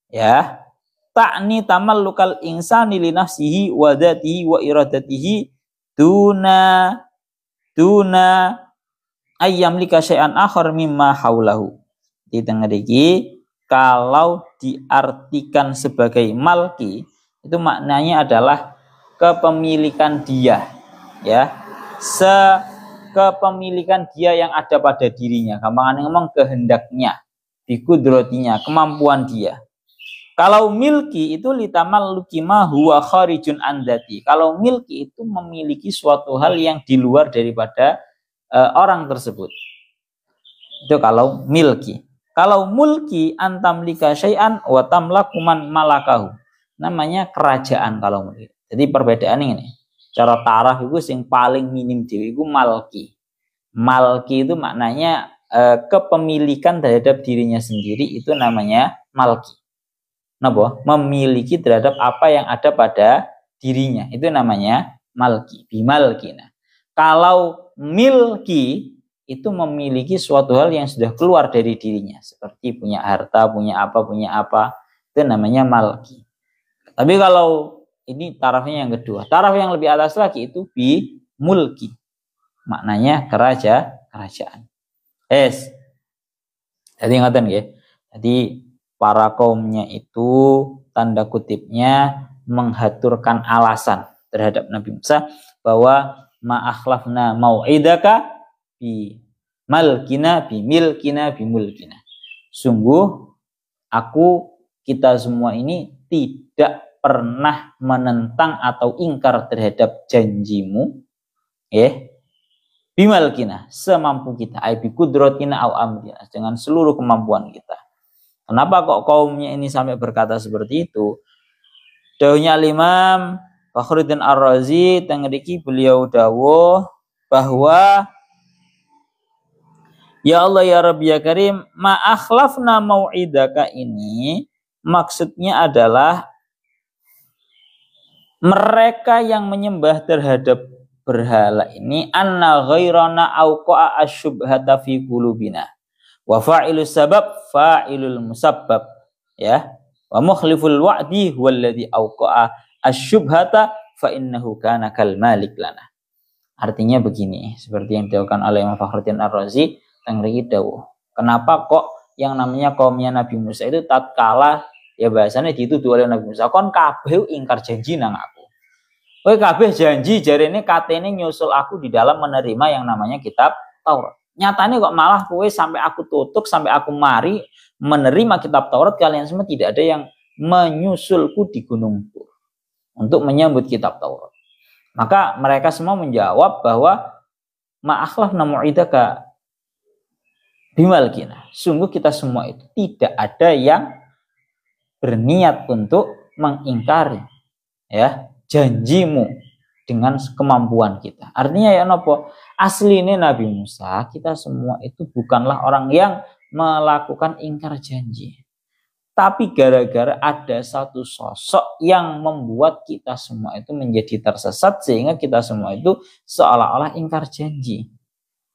ya ta'ni tamallukal insani li nafsihi wa dzatihi wa iradatihi duna ayyamlika syai'an akhar mimma haulahu. Ditenggeriki kalau diartikan sebagai malki itu maknanya adalah kepemilikan dia, ya, kepemilikan dia yang ada pada dirinya. Gampangannya ngomong kehendaknya, bikudrotinya, kemampuan dia. Kalau milki itu litamalluki ma huwa kharijun an dzati. Kalau milki itu memiliki suatu hal yang di luar daripada orang tersebut. Itu kalau milki. Kalau mulki antamlika syai'an wa tamlaku man malakahu. Namanya kerajaan kalau mulki. Jadi perbedaan ini. Cara taraf itu yang paling minim dhewe iku malki. Malki itu maknanya kepemilikan terhadap dirinya sendiri, itu namanya malki. Napa? Memiliki terhadap apa yang ada pada dirinya, itu namanya malki, bimalkina. Kalau milki itu memiliki suatu hal yang sudah keluar dari dirinya, seperti punya harta, punya apa, itu namanya malki. Tapi kalau ini tarafnya yang kedua, taraf yang lebih atas lagi itu bimulki, maknanya kerajaan. Jadi ngaten nggih. Jadi para kaumnya itu tanda kutipnya menghaturkan alasan terhadap Nabi Musa bahwa ma'akhlafna mau'idaka bi malkina bi milkina bi mulkina. Sungguh kita semua ini tidak pernah menentang atau ingkar terhadap janjimu, bimalkina, semampu kita, bi kudrotina au amrina, dengan seluruh kemampuan kita. Kenapa kok kaumnya ini sampai berkata seperti itu? Dawuhnya Imam Fakhruddin Ar-Razi tengriki beliau dawuh bahwa ya Allah ya Rabbi ya Karim, ma akhlafna mau'idaka ini maksudnya adalah mereka yang menyembah terhadap berhala ini anna ghairana auqa'a asyubhata fi qulubina wa fa'ilus sabab fa'ilul musabbab, ya, wa mukhliful wa'di huwallazi auqa'a asyubhata fa innahu kana kal malik lana. Artinya begini, seperti yang dilakukan oleh Imam Fakhruddin Ar-Razi tengriki dawuh. Kenapa kok yang namanya kaumnya Nabi Musa itu tatkala ya bahasanya dituduh oleh Nabi Musa kon kabeh ingkar janji nang aku. Kowe kabeh janji jarene katene nyusul aku di dalam menerima yang namanya kitab Taurat. Nyatane kok malah kowe sampai aku tutup, sampai aku mari menerima kitab Taurat, kalian semua tidak ada yang menyusulku di Gunung Tur untuk menyambut kitab Taurat. Maka mereka semua menjawab bahwa ma'akhlafna mu'idaka bimalkina. Sungguh kita semua itu tidak ada yang berniat untuk mengingkari, ya, janjimu dengan kemampuan kita. Artinya ya nopo, aslinya Nabi Musa kita semua itu bukanlah orang yang melakukan ingkar janji. Tapi gara-gara ada satu sosok yang membuat kita semua itu menjadi tersesat sehingga kita semua itu seolah-olah ingkar janji.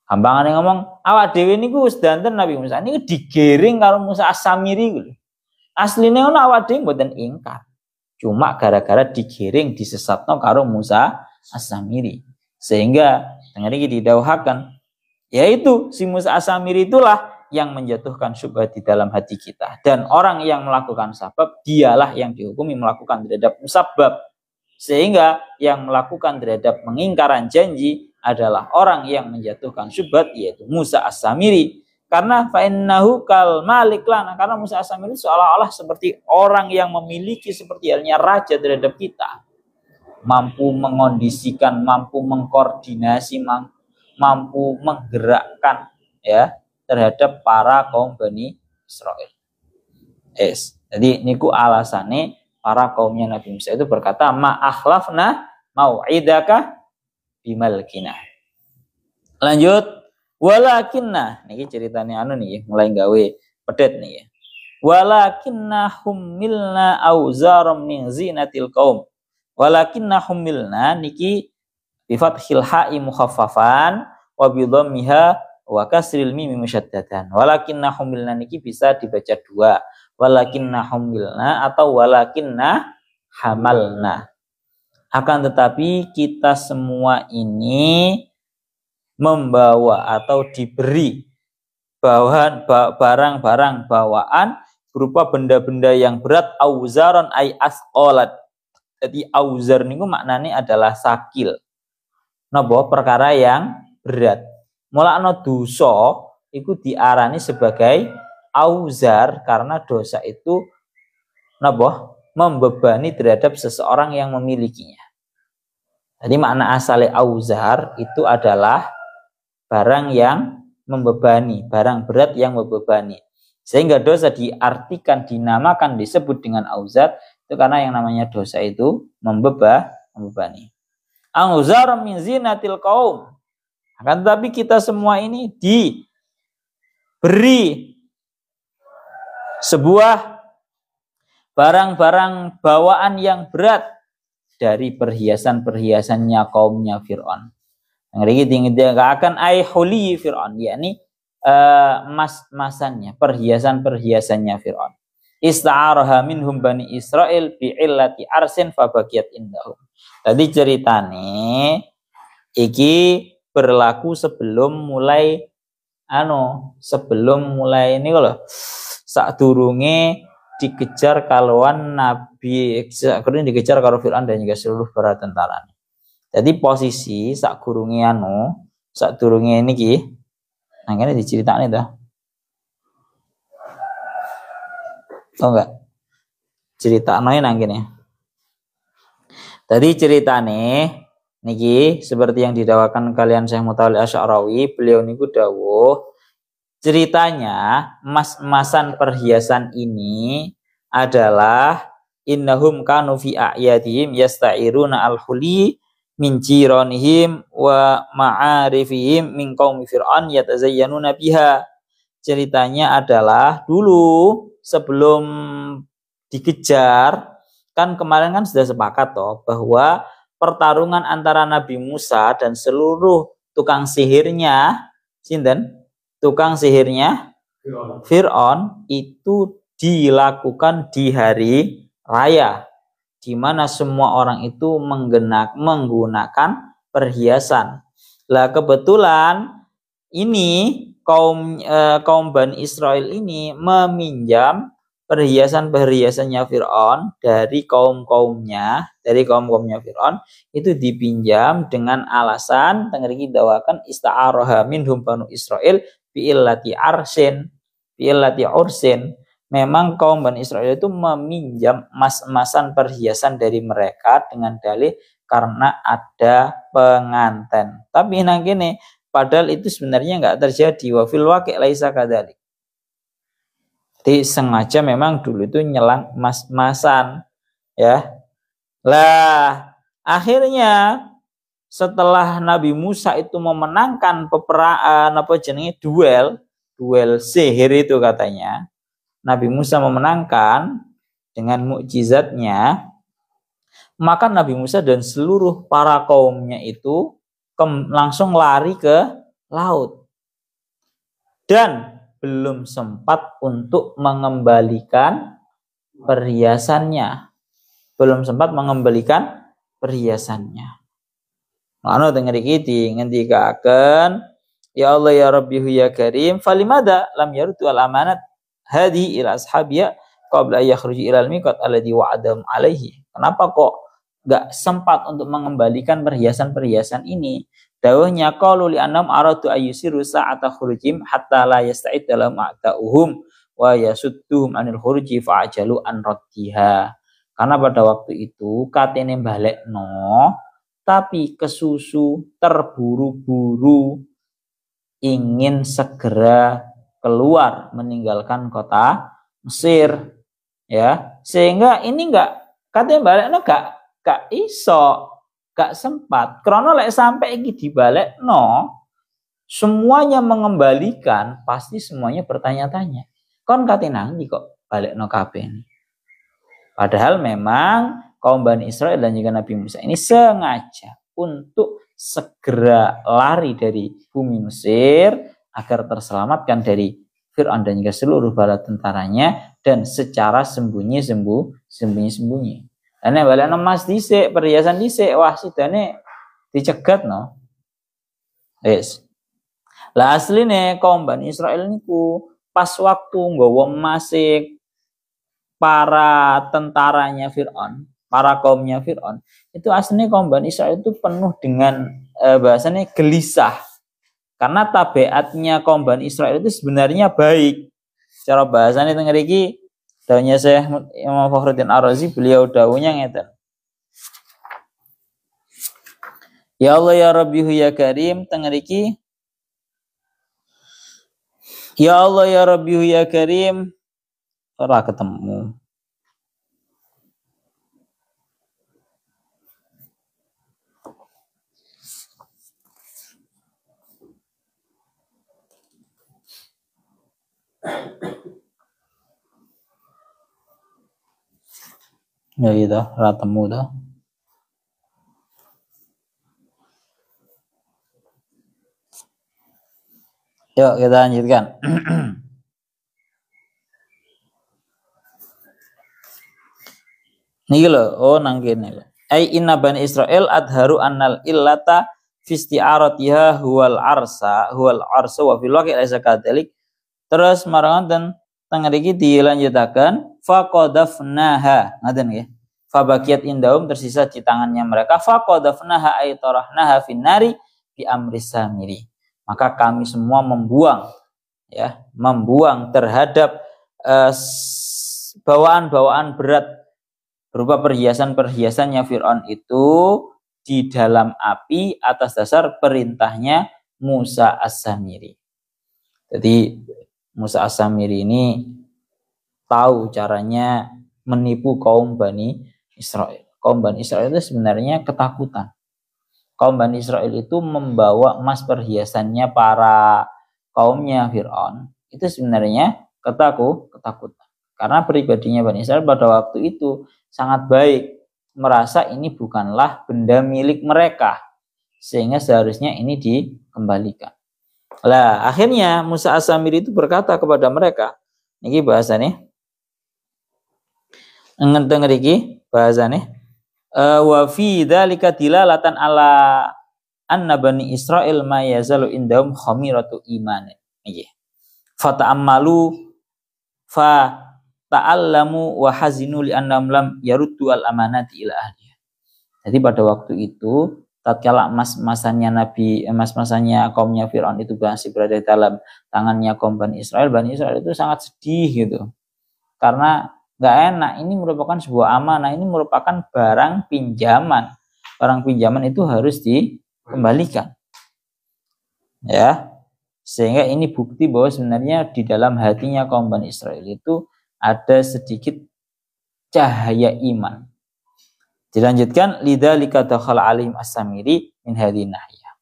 Gampangannya ngomong, awak dhewe niku wis danten Nabi Musa niku digiring karo Musa As-Samiri kuwi. Asline ono awak dhewe mboten ingkar. Cuma gara-gara digiring disesatno karo Musa As-Samiri. Sehingga tengene iki didhawuhaken, yaitu si Musa As-Samiri itulah yang menjatuhkan syubhat di dalam hati kita. Dan orang yang melakukan sabab, dialah yang dihukumi melakukan terhadap musabab. Sehingga yang melakukan terhadap pengingkaran janji adalah orang yang menjatuhkan syubhat, yaitu Musa As-Samiri. Karena fa'innahu kal malik lana, karena Musa As-Samiri seolah-olah seperti orang yang memiliki seperti halnya raja terhadap kita. Mampu mengondisikan, mampu mengkoordinasi, mampu menggerakkan ya terhadap para kaum Bani Israel. Jadi niku alasane para kaumnya Nabi Musa itu berkata, ma akhlafna mau'idaka bimalkina. Lanjut, walakinna, niki ceritanya nih, mulai gawe pedet nih. Walakinna humilna auzaram min zinatil qaum. Walakinna humilna niki bi fathil ha'i mukhaffafan wa bi dhammiha wa kasril mim musyaddatan. Walakinna humilna niki bisa dibaca dua. Walakinna humilna atau walakinna hamalna. Akan tetapi kita semua ini membawa atau diberi barang-barang bawaan berupa benda-benda yang berat, auzaron ay asqalat. Jadi auzar niku maknanya adalah sakil. Napa perkara yang berat. Mulakno dosa iku diarani sebagai auzar karena dosa itu napa membebani terhadap seseorang yang memilikinya. Jadi makna asale auzar itu adalah barang yang membebani, barang berat yang membebani. Sehingga dosa diartikan, dinamakan, disebut dengan auzar itu karena yang namanya dosa itu membebani. Auzar min zinatil qaum. Akan tetapi kita semua ini diberi sebuah barang-barang bawaan yang berat dari perhiasan-perhiasannya kaumnya Fir'aun. Yang ini akan huli Fir'aun, yakni emas-emasannya, perhiasan-perhiasannya Fir'aun. Ista'araha minhum bani Israel bi'illati arsin fabakiyat indahum. Tadi ceritane iki berlaku sebelum mulai ini kalau sadurunge dikejar kalawan Nabi, kemudian dikejar karo Fir'aun dan juga seluruh para tentara. Jadi posisi sadurunge sadurunge niki nangkene diceritakne to. Oh enggak. Critakno nang kene. Tadi ceritane niki seperti yang didawakan kalian Syekh Mutawalli Asy'arawi, beliau niku dawuh ceritanya emas-emasan perhiasan ini adalah innahum kanu fi a'yadihim yasta'iruna al-huli min jiranihim wa ma'arifihim min qaumi fir'aun yatazayyanuna biha. Ceritanya adalah dulu sebelum dikejar kan kemarin kan sudah sepakat toh bahwa pertarungan antara Nabi Musa dan seluruh tukang sihirnya sinten? Tukang sihirnya Fir'aun itu dilakukan di hari raya, di mana semua orang itu menggunakan perhiasan. Lah kebetulan ini kaum Bani Israel ini meminjam perhiasan-perhiasannya Fir'aun dari kaum-kaumnya Fir'aun itu dipinjam dengan alasan tengriki dawakan ista'araha minhum banu Israel bi'illati ursin. Memang kaum Bani Israel itu meminjam emas-emasan perhiasan dari mereka dengan dalih karena ada penganten. Tapi nang kene padahal itu sebenarnya enggak terjadi, wa fil waqi' laisa kadzalik. Jadi sengaja memang dulu itu nyelang emas-emasan ya. Lah akhirnya setelah Nabi Musa itu memenangkan peperangan duel sihir itu katanya, Nabi Musa memenangkan dengan mukjizatnya, maka Nabi Musa dan seluruh para kaumnya itu langsung lari ke laut dan belum sempat untuk mengembalikan perhiasannya. Anu dengar iki ngendikaken ya Allah ya Rabbi ya Karim falimada lam yartu al amanat hadi ila ashabiya qabla yakhruju ila al miqat alladhi wa'adahum alaihi. Kenapa kok nggak sempat untuk mengembalikan perhiasan-perhiasan ini. Dawuhnya qalu li annam aradu ayyusiru sa'ata khurujim hatta la yasta'id dalam a'ta'uhum wa yasudduhum anil khuruji fa'ajalu an raddiha. Karena pada waktu itu katene balekno tapi kesusu terburu-buru ingin segera keluar meninggalkan kota Mesir, ya, sehingga ini katanya balekno gak iso, gak sempat. Krono lek sampai iki dibalekno, semuanya mengembalikan, pasti semuanya bertanya-tanya. Kon kate nanti kok balekno kabeh ini. Padahal memang kaum Bani Israel dan juga Nabi Musa ini sengaja untuk segera lari dari bumi Mesir agar terselamatkan dari Fir'aun dan juga seluruh bala tentaranya dan secara sembunyi. Dan balik emas dhisik, perhiasan dhisik, wah sidane dicegat no. Yes. Lah asline kaum Bani Israel niku pas waktu nggawa emas para tentaranya Fir'aun, para kaumnya Fir'aun, itu aslinya kaum Bani Israel itu penuh dengan bahasanya gelisah. Karena tabiatnya kaum Bani Israel itu sebenarnya baik. Cara bahasanya tengah iki dawuhnya Syekh Imam Fakhruddin Ar-Razi, beliau dawuhnya ngeten. Ya Allah ya Rabbihu ya Karim, tengah iki. Ya Allah ya Rabbihu ya Karim. Ora ketemu. Ya gitu, ratemu dah. Yuk kita lanjutkan. Niki lho, oh nang kene. Ai inna Bani Israil adharu annal illata fi isti'aratiha huwal arsa wa fil waqi' laisa kadzalik. Terus marangan teng mriki dilanjutaken faqadafnaha, ngaten nggih. Fabaqiyat indahum, tersisa di tangannya mereka, faqadafnaha ay tarahnaha finnari bi amri Samiri. Maka kami semua membuang terhadap bawaan-bawaan berat berupa perhiasan-perhiasannya Fir'aun itu di dalam api atas dasar perintahnya Musa As-Samiri. Jadi Musa As-Samiri ini tahu caranya menipu kaum Bani Israel. Kaum Bani Israel itu sebenarnya ketakutan. Kaum Bani Israel itu membawa emas perhiasannya para kaumnya Fir'aun. Itu sebenarnya ketakutan. Karena pribadinya Bani Israel pada waktu itu sangat baik. Merasa ini bukanlah benda milik mereka. Sehingga seharusnya ini dikembalikan. Lah akhirnya Musa As-Samiri itu berkata kepada mereka. Ini bahasanya. Ngenteng iki bahasane wa fi dzalika dilalatan ala anna Bani Israil ma yazalu indahum khamiratu iman. Nggih. Fata'ammalu fa ta'allamu wa hazinu li annahum lam yaruddu al amanati ila ahliha. Jadi pada waktu itu tatkala emas-masannya kaumnya Fir'aun itu masih berada di dalam tangannya kaum Bani Israel itu sangat sedih gitu. Karena nggak enak, ini merupakan sebuah amanah, ini merupakan barang pinjaman. Barang pinjaman itu harus dikembalikan. Ya. Sehingga ini bukti bahwa sebenarnya di dalam hatinya kaum Bani Israel itu ada sedikit cahaya iman. Dilanjutkan lidzalika dakhala alaihim As-Samiri min hadhihi nahiyah.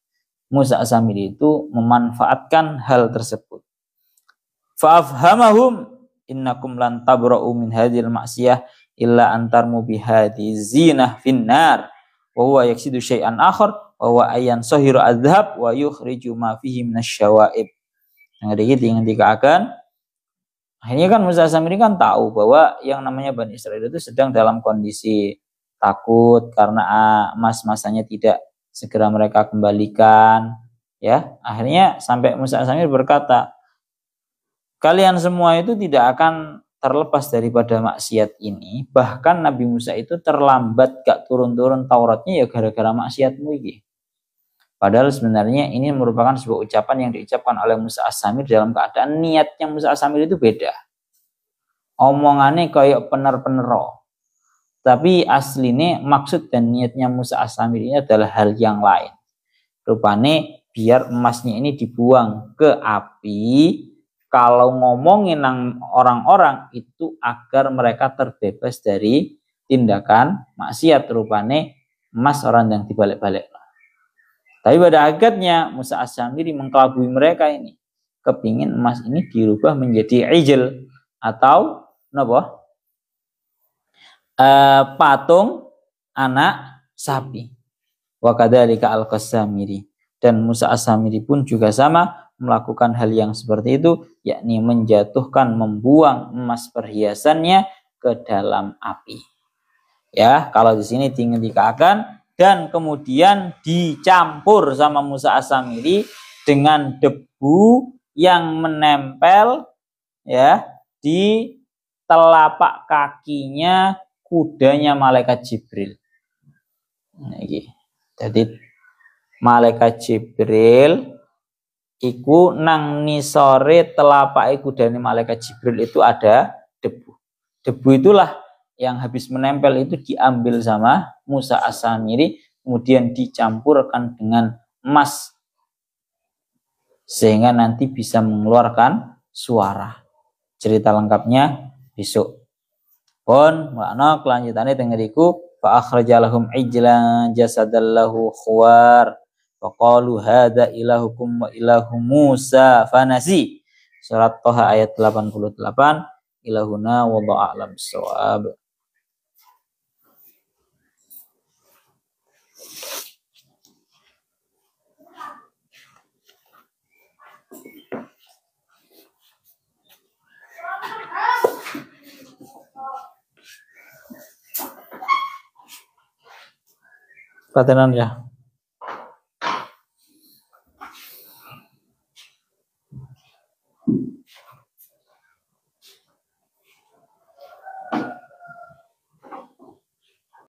Musa As-Samiri itu memanfaatkan hal tersebut. Fa'afhamahum innakum lan tabra'u min hadhil ma'siyah illa antarmu bihadhi zinah finnar wa huwa yaksidu syai'an akhar wa huwa ayan sahiru adhab wa yukhriju ma fihi minasyawaib. Yang dikatakan akhirnya kan Musa As-Samiri kan tahu bahwa yang namanya Bani Israel itu sedang dalam kondisi takut karena emas-masanya tidak segera mereka kembalikan, ya. Akhirnya sampai Musa As-Samiri berkata, kalian semua itu tidak akan terlepas daripada maksiat ini, bahkan Nabi Musa itu terlambat gak turun-turun Tauratnya ya gara-gara maksiatmu ini. Padahal sebenarnya ini merupakan sebuah ucapan yang diucapkan oleh Musa As-Samir dalam keadaan niatnya Musa As-Samir itu beda. Omongannya kayak pener-penero. Tapi aslinya maksud dan niatnya Musa As-Samir ini adalah hal yang lain. Rupanya biar emasnya ini dibuang ke api. Kalau ngomongin orang-orang itu agar mereka terbebas dari tindakan maksiat. Rupanya emas orang yang dibalik-balik. Tapi pada akhirnya Musa As-Samiri mengkelabui mereka ini. Kepingin emas ini dirubah menjadi ijl atau apa? Patung anak sapi. Wa kadzalika al-Qasamiri. Dan Musa As-Samiri pun juga sama melakukan hal yang seperti itu, yakni menjatuhkan, membuang emas perhiasannya ke dalam api. Ya, kalau di sini dikatakan dan kemudian dicampur sama Musa As-Samiri dengan debu yang menempel ya di telapak kakinya kudanya malaikat Jibril. Nah, jadi malaikat Jibril iku nang nisore telapak kudanya malaikat Jibril itu ada debu. Debu itulah yang habis menempel itu diambil sama Musa As-Samiri, kemudian dicampurkan dengan emas sehingga nanti bisa mengeluarkan suara. Cerita lengkapnya besok. Pun makna kelanjutannya tengeriku fa akhrajalahum ijlan jasadallahu khuwar wa qalu hadza ilahukum wa ilahu Musa fanasi. Surat Thaha ayat 88. Ilahuna wallahu a'lam bissawab. Patenan ya.